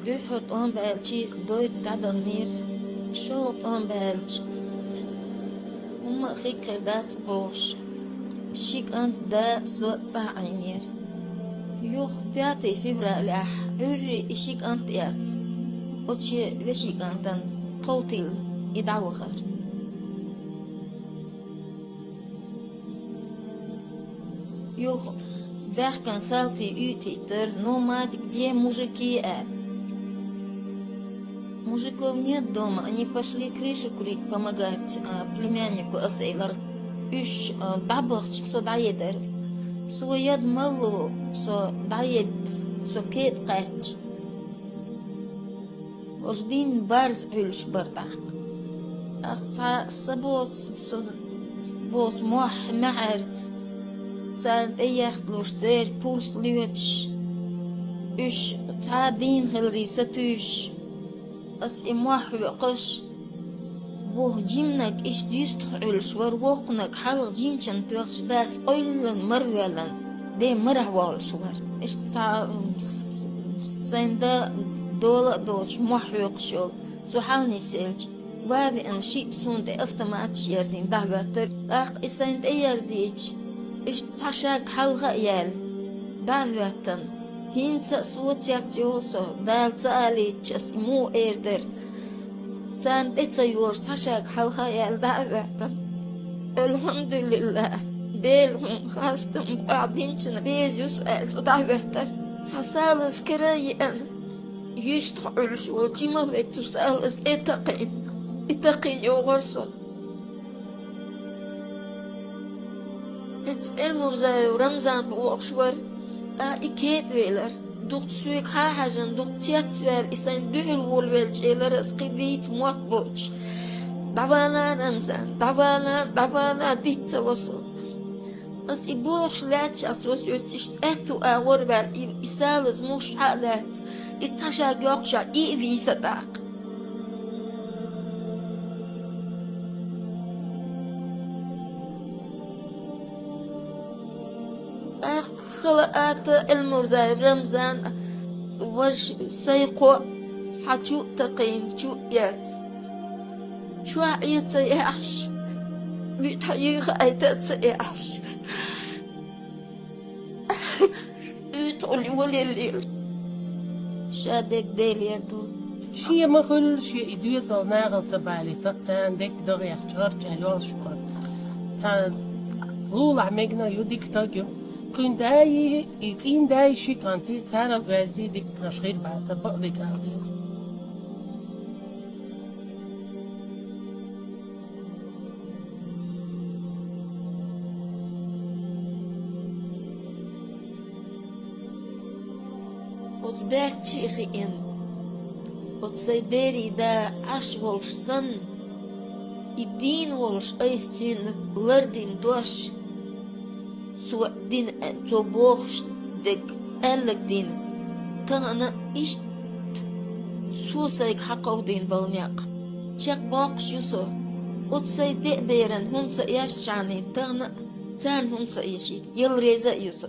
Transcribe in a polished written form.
دوفت آن بالچی دوید دادنیر شوت آن بالچ وما خيك خردات بوش شيك أنت دا سوت ساعينير يوخ بياتي فيبرا لح عري إشيك أنت يات وشي وشيك أنتن قوتيل يدعو خير يوخ Weg kan salti utiter, но мать, где мужики at? Мужиков нет дома, они пошли крышу курить, помогать племяннику Асейлар. Үш дабахчик со даедер. Со яд малу, со даед, со кет кач. Ождин барз үлш бардак. Ахца сабос, со бос мох махерц. Zand ejachtloos zeer puls luwets. Us tadin gelrisa tush. As imwahwaqsh. Woh jimnak is just ulsh war woknak halq jimchan tuax das oilan marwalan. De marahwal shwar. Is ta senda dola doch mwahwaqshol. So halni selj. Wavi an shit sunde автомат yerzin dahwater. Aq isend ejarzich. اشتعشاك حلقة يال دعوة هينتا سوتيات يوسو دال تاليتش اسمو ايردر سان ديتا يورس تشاك حلقة يال دعوة الحمد لله ديلهم خاصتم بعدين شن ريزيو سؤال سو دعوة تسالس كرايان يستحل شو جيما فيتو سالس اتقين يوغرسو Het elmurza Ramzan bu okşvar iket veler. Dukt süek hahajan dukt tiyatver isen dühül vol velçeler asqibit muakboç. Davana Ramzan davana ditçalosu. As iboş laç asos yötişt etu ağır ver isalız muş halat. İtaşa gökşa ivi sadak. خلقات المرزا رمزان وش سيقو حشو تقين شو يات شو عيت سيحش بيتحييخ ايتات سيحش يطولي ولي الليل شادك ديل يردو شيء ما كل شيء يدوي صناعة تبالي تان ديك دغ يختار جلوس شكر تان لولا مجنا يديك تاجو كن داي يتين داي شي كانتي تسارة غازدي ديك نشغير بعد تبق ديك عادي وتبارت شيخين وتسيبيري دا عش والش صن يبين والش ايستين لردين دوش سو دين تو بوخش دك قالك دين تانا إيش سو سيك حقو دين بالمياق شاك باقش يسو وتسي دق بيرن هم تأياش شعني تانا تان هم تأيشيك يل ريزا يسو